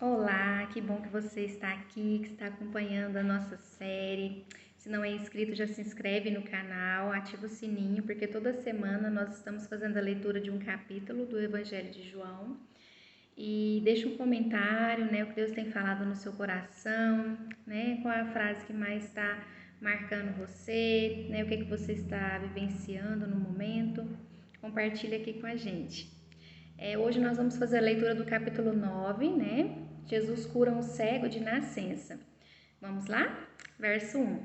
Olá, que bom que você está aqui, que está acompanhando a nossa série. Se não é inscrito, já se inscreve no canal, ativa o sininho, porque toda semana nós estamos fazendo a leitura de um capítulo do Evangelho de João. E deixa um comentário, o que Deus tem falado no seu coração, qual é a frase que mais está marcando você, o que você está vivenciando no momento. Compartilha aqui com a gente. Hoje nós vamos fazer a leitura do capítulo 9, Jesus cura um cego de nascença. Vamos lá? Verso 1.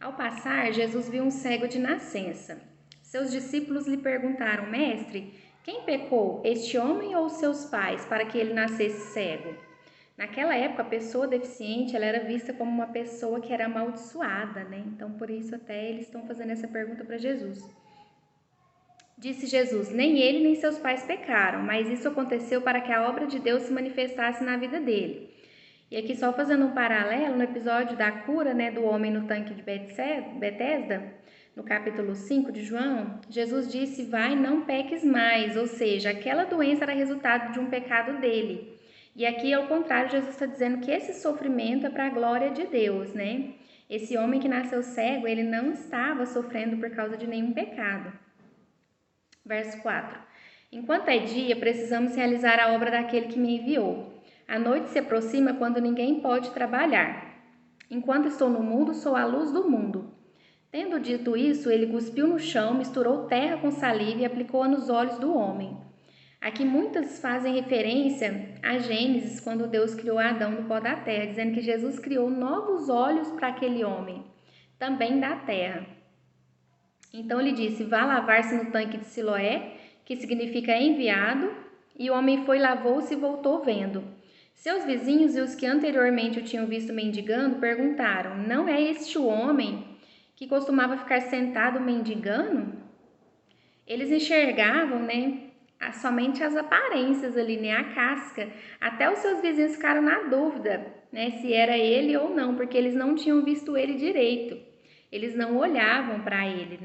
Ao passar, Jesus viu um cego de nascença. Seus discípulos lhe perguntaram: Mestre, quem pecou, este homem ou seus pais, para que ele nascesse cego? Naquela época, a pessoa deficiente ela era vista como uma pessoa que era amaldiçoada, Então, por isso até eles estão fazendo essa pergunta para Jesus. Disse Jesus: Nem ele nem seus pais pecaram, mas isso aconteceu para que a obra de Deus se manifestasse na vida dele. E aqui só fazendo um paralelo, no episódio da cura do homem no tanque de Betesda, no capítulo 5 de João, Jesus disse: Vai, não peques mais, ou seja, aquela doença era resultado de um pecado dele. E aqui, ao contrário, Jesus está dizendo que esse sofrimento é para a glória de Deus, Esse homem que nasceu cego, ele não estava sofrendo por causa de nenhum pecado. Verso 4. Enquanto é dia, precisamos realizar a obra daquele que me enviou. A noite se aproxima quando ninguém pode trabalhar. Enquanto estou no mundo, sou a luz do mundo. Tendo dito isso, ele cuspiu no chão, misturou terra com saliva e aplicou-a nos olhos do homem. Aqui muitas fazem referência a Gênesis, quando Deus criou Adão do pó da terra, dizendo que Jesus criou novos olhos para aquele homem, também da terra. Então ele disse: Vá lavar-se no tanque de Siloé, que significa enviado, e o homem foi, lavou-se e voltou vendo. Seus vizinhos e os que anteriormente o tinham visto mendigando perguntaram: Não é este o homem que costumava ficar sentado mendigando? Eles enxergavam, somente as aparências ali, a casca. Até os seus vizinhos ficaram na dúvida, se era ele ou não, porque eles não tinham visto ele direito. Eles não olhavam para ele,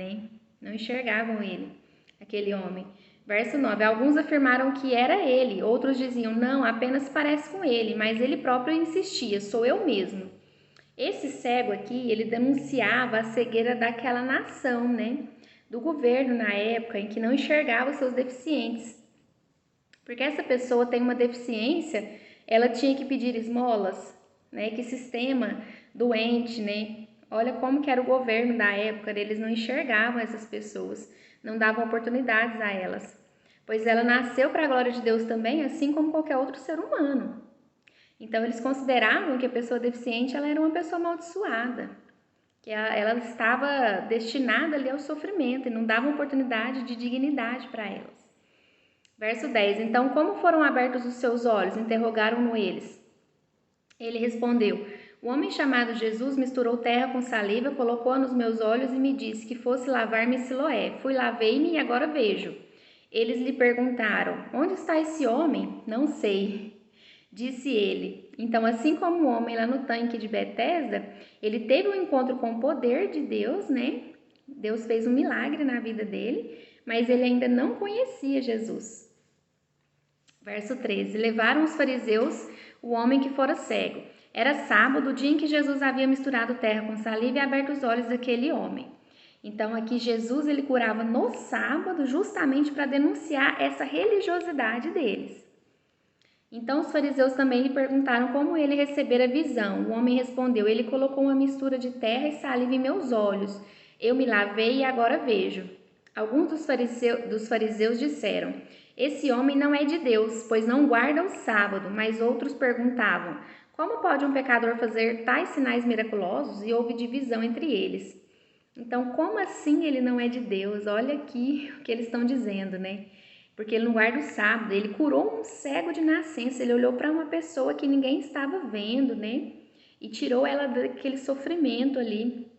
Não enxergavam ele, aquele homem. Verso 9. Alguns afirmaram que era ele, outros diziam: Não, apenas parece com ele, mas ele próprio insistia: Sou eu mesmo. Esse cego aqui, ele denunciava a cegueira daquela nação, Do governo na época em que não enxergava os seus deficientes. Porque essa pessoa tem uma deficiência, ela tinha que pedir esmolas, Que sistema doente, Olha como que era o governo da época, eles não enxergavam essas pessoas, não davam oportunidades a elas. Pois ela nasceu para a glória de Deus também, assim como qualquer outro ser humano. Então eles consideravam que a pessoa deficiente ela era uma pessoa amaldiçoada, que ela estava destinada ali ao sofrimento e não davam oportunidade de dignidade para elas. Verso 10. Então, como foram abertos os seus olhos? Interrogaram-no eles. Ele respondeu: O homem chamado Jesus misturou terra com saliva, colocou-a nos meus olhos e me disse que fosse lavar-me em Siloé. Fui, lavei-me e agora vejo. Eles lhe perguntaram: Onde está esse homem? Não sei. Disse ele. Então, assim como o homem lá no tanque de Betesda, ele teve um encontro com o poder de Deus, Deus fez um milagre na vida dele, mas ele ainda não conhecia Jesus. Verso 13. Levaram os fariseus o homem que fora cego. Era sábado, o dia em que Jesus havia misturado terra com saliva e aberto os olhos daquele homem. Então, aqui Jesus ele curava no sábado, justamente para denunciar essa religiosidade deles. Então, os fariseus também lhe perguntaram como ele recebera a visão. O homem respondeu: Ele colocou uma mistura de terra e saliva em meus olhos. Eu me lavei e agora vejo. Alguns dos fariseus disseram: Esse homem não é de Deus, pois não guarda o sábado. Mas outros perguntavam: Como pode um pecador fazer tais sinais miraculosos? E houve divisão entre eles. Então, como assim ele não é de Deus? Olha aqui o que eles estão dizendo, Porque ele não guarda o sábado. Ele curou um cego de nascença. Ele olhou para uma pessoa que ninguém estava vendo, E tirou ela daquele sofrimento ali.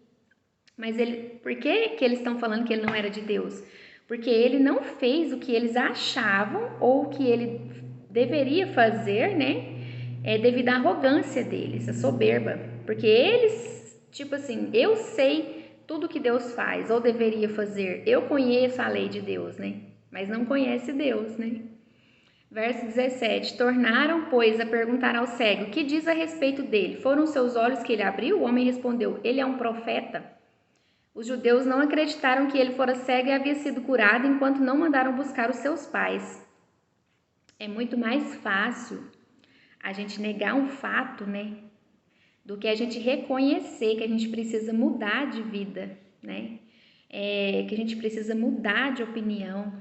Mas por que eles estão falando que ele não era de Deus? Porque ele não fez o que eles achavam ou o que ele deveria fazer, devido à arrogância deles, a soberba. Porque eles, tipo assim, eu sei tudo que Deus faz ou deveria fazer. Eu conheço a lei de Deus, Mas não conhece Deus, Verso 17. Tornaram, pois, a perguntar ao cego: que diz a respeito dele? Foram seus olhos que ele abriu? O homem respondeu: ele é um profeta. Os judeus não acreditaram que ele fora cego e havia sido curado, enquanto não mandaram buscar os seus pais. É muito mais fácil a gente negar um fato, né, do que a gente reconhecer que a gente precisa mudar de vida, né? Que a gente precisa mudar de opinião,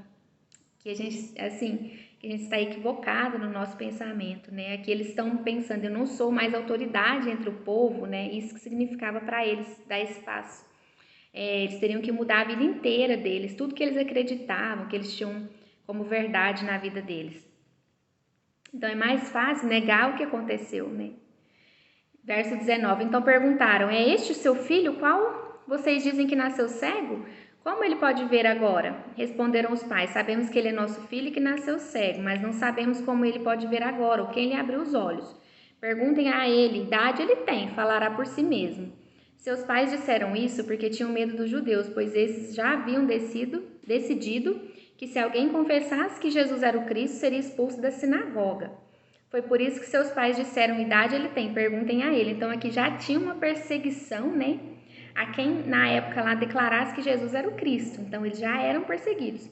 que a gente, assim, que a gente está equivocado no nosso pensamento, né? Aqui eles estão pensando, eu não sou mais autoridade entre o povo, né? Isso que significava para eles dar espaço. Eles teriam que mudar a vida inteira deles, tudo que eles acreditavam, que eles tinham como verdade na vida deles. Então é mais fácil negar o que aconteceu, né? Verso 19. Então perguntaram: é este o seu filho, qual vocês dizem que nasceu cego? Como ele pode ver agora? Responderam os pais: sabemos que ele é nosso filho e que nasceu cego, mas não sabemos como ele pode ver agora ou quem lhe abriu os olhos. Perguntem a ele, idade ele tem, falará por si mesmo. Seus pais disseram isso porque tinham medo dos judeus, pois esses já haviam decidido que se alguém confessasse que Jesus era o Cristo, seria expulso da sinagoga. Foi por isso que seus pais disseram, idade ele tem, perguntem a ele. Então aqui já tinha uma perseguição, né? A quem na época lá declarasse que Jesus era o Cristo. Então eles já eram perseguidos.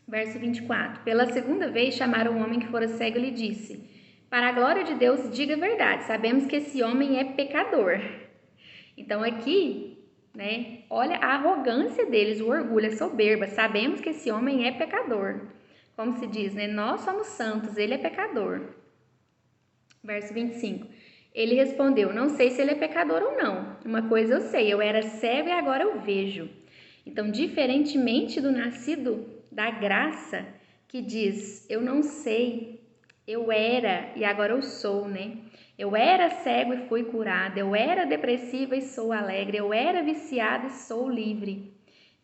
Verso 24. Pela segunda vez chamaram o homem que fora cego e lhe disse: para a glória de Deus, diga a verdade. Sabemos que esse homem é pecador. Então aqui, né? Olha a arrogância deles, o orgulho, a soberba. Sabemos que esse homem é pecador. Como se diz, né? Nós somos santos, ele é pecador. Verso 25. Ele respondeu: não sei se ele é pecador ou não. Uma coisa eu sei, eu era cego e agora eu vejo. Então, diferentemente do nascido da graça, que diz: eu não sei, eu era e agora eu sou, né? Eu era cego e fui curada, eu era depressiva e sou alegre, eu era viciada e sou livre,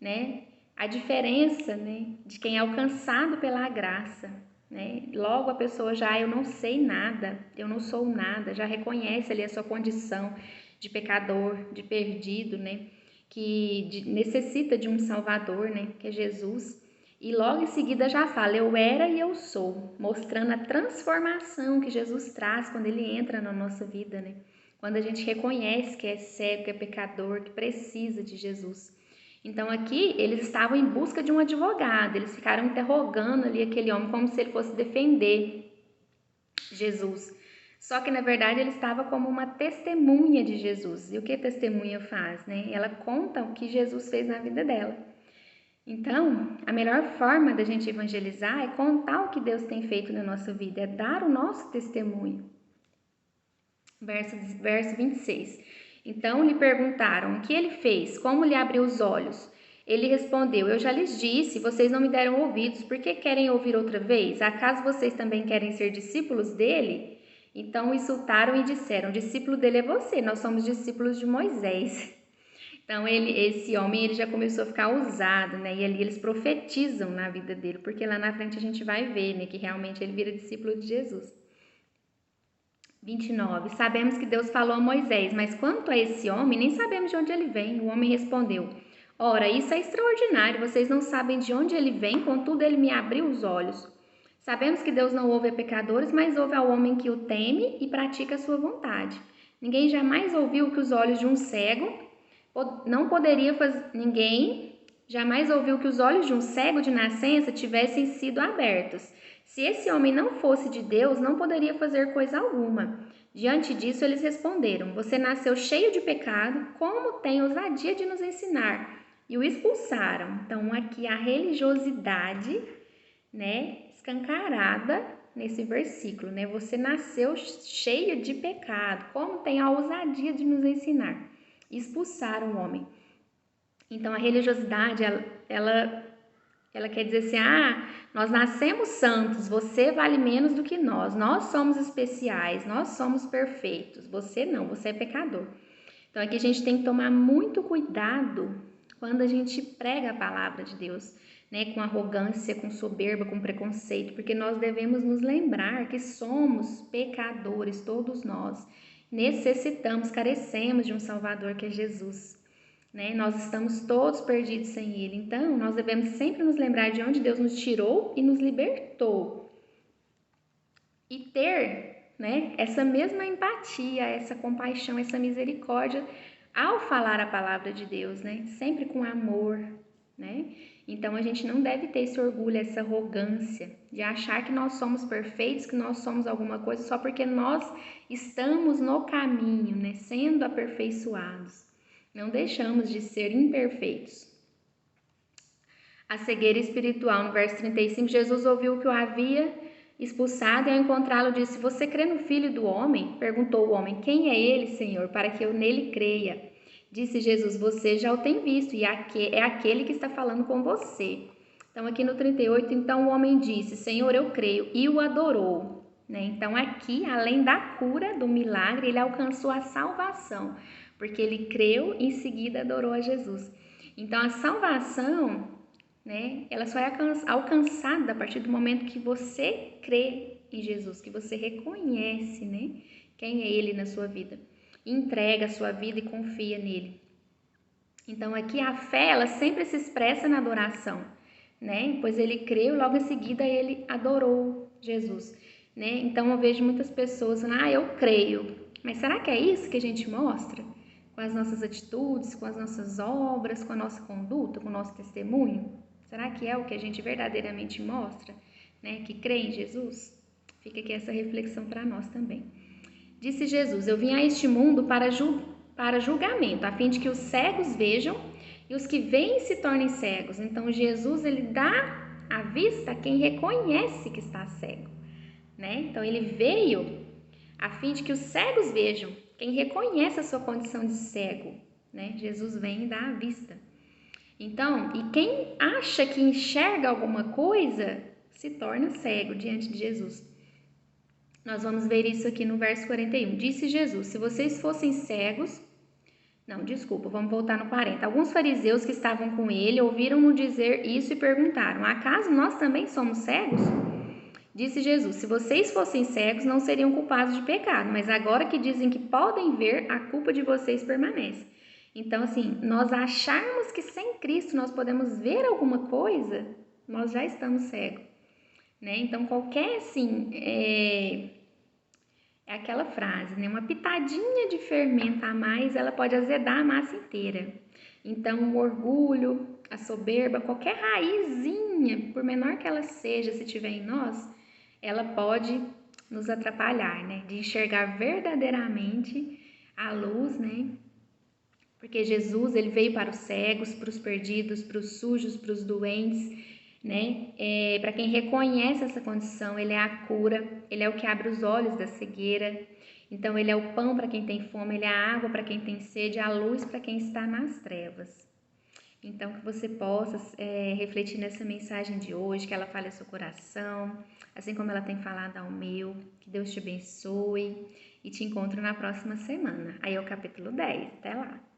né? A diferença, né, de quem é alcançado pela graça, né? Logo a pessoa já, eu não sei nada, eu não sou nada, já reconhece ali a sua condição de pecador, de perdido, né? Que necessita de um Salvador, né? Que é Jesus. E logo em seguida já fala, eu era e eu sou, mostrando a transformação que Jesus traz quando ele entra na nossa vida, né? Quando a gente reconhece que é cego, que é pecador, que precisa de Jesus. Então aqui eles estavam em busca de um advogado, eles ficaram interrogando ali aquele homem como se ele fosse defender Jesus. Só que na verdade ele estava como uma testemunha de Jesus. E o que a testemunha faz, né? Ela conta o que Jesus fez na vida dela. Então, a melhor forma da gente evangelizar é contar o que Deus tem feito na nossa vida, é dar o nosso testemunho. Verso 26. Então lhe perguntaram: o que ele fez? Como lhe abriu os olhos? Ele respondeu: eu já lhes disse, vocês não me deram ouvidos, por que querem ouvir outra vez? Acaso vocês também querem ser discípulos dele? Então o insultaram e disseram: discípulo dele é você, nós somos discípulos de Moisés. Então esse homem ele já começou a ficar ousado, né? E ali eles profetizam na vida dele, porque lá na frente a gente vai ver, né, que realmente ele vira discípulo de Jesus. 29. Sabemos que Deus falou a Moisés, mas quanto a esse homem, nem sabemos de onde ele vem. O homem respondeu: ora, isso é extraordinário, vocês não sabem de onde ele vem, contudo ele me abriu os olhos. Sabemos que Deus não ouve a pecadores, mas ouve ao homem que o teme e pratica a sua vontade. Ninguém jamais ouviu que os olhos de um cego não poderia fazer. Ninguém jamais ouviu que os olhos de um cego de nascença tivessem sido abertos. Se esse homem não fosse de Deus, não poderia fazer coisa alguma. Diante disso, eles responderam: você nasceu cheio de pecado, como tem ousadia de nos ensinar? E o expulsaram. Então, aqui a religiosidade, né, escancarada nesse versículo, né? Você nasceu cheio de pecado, como tem a ousadia de nos ensinar? Expulsaram o homem. Então, a religiosidade, ela quer dizer assim, nós nascemos santos, você vale menos do que nós somos especiais, nós somos perfeitos, você não, você é pecador. Então aqui a gente tem que tomar muito cuidado quando a gente prega a palavra de Deus, né, com arrogância, com soberba, com preconceito, porque nós devemos nos lembrar que somos pecadores, todos nós, necessitamos, carecemos de um Salvador que é Jesus. Né? Nós estamos todos perdidos sem Ele. Então, nós devemos sempre nos lembrar de onde Deus nos tirou e nos libertou. e ter, né, essa mesma empatia, essa compaixão, essa misericórdia ao falar a palavra de Deus, né, sempre com amor, né? Então a gente não deve ter esse orgulho, essa arrogância de achar que nós somos perfeitos, que nós somos alguma coisa só porque nós estamos no caminho, né, sendo aperfeiçoados. Não deixamos de ser imperfeitos. A cegueira espiritual, no verso 35, Jesus ouviu que o havia expulsado e ao encontrá-lo disse: Você crê no Filho do Homem? Perguntou o homem: Quem é ele, Senhor, para que eu nele creia? Disse Jesus: Você já o tem visto e é aquele que está falando com você. Então aqui no 38, então o homem disse: Senhor, eu creio, e o adorou. Então aqui, além da cura, do milagre, ele alcançou a salvação, porque ele creu e em seguida adorou a Jesus. Então a salvação, ela só é alcançada a partir do momento que você crê em Jesus, que você reconhece, quem é Ele na sua vida, entrega a sua vida e confia nele. Então aqui a fé, ela sempre se expressa na adoração, Pois ele creu e logo em seguida ele adorou Jesus, Então eu vejo muitas pessoas falando: eu creio, mas será que é isso que a gente mostra? Com as nossas atitudes, com as nossas obras, com a nossa conduta, com o nosso testemunho? Será que é o que a gente verdadeiramente mostra, que crê em Jesus? Fica aqui essa reflexão para nós também. Disse Jesus: Eu vim a este mundo para julgamento, a fim de que os cegos vejam e os que veem se tornem cegos. Então Jesus, ele dá a vista a quem reconhece que está cego, Então ele veio a fim de que os cegos vejam, quem reconhece a sua condição de cego, Jesus vem e dá a vista. Então, e quem acha que enxerga alguma coisa, se torna cego diante de Jesus. Nós vamos ver isso aqui no verso 41. Disse Jesus: Se vocês fossem cegos... vamos voltar no 40. Alguns fariseus que estavam com ele ouviram-no dizer isso e perguntaram: Acaso nós também somos cegos? Disse Jesus: Se vocês fossem cegos, não seriam culpados de pecado, mas agora que dizem que podem ver, a culpa de vocês permanece. Então, assim, nós acharmos que sem Cristo nós podemos ver alguma coisa, nós já estamos cegos, Então, qualquer, assim, é aquela frase, Uma pitadinha de fermento a mais, ela pode azedar a massa inteira. Então, o orgulho, a soberba, qualquer raizinha, por menor que ela seja, se tiver em nós, ela pode nos atrapalhar, de enxergar verdadeiramente a luz, Porque Jesus, ele veio para os cegos, para os perdidos, para os sujos, para os doentes, para quem reconhece essa condição, ele é a cura, ele é o que abre os olhos da cegueira. Então, ele é o pão para quem tem fome, ele é a água para quem tem sede, a luz para quem está nas trevas. Então, que você possa refletir nessa mensagem de hoje, que ela fale ao seu coração, assim como ela tem falado ao meu. Que Deus te abençoe e te encontro na próxima semana. Aí é o capítulo 10. Até lá!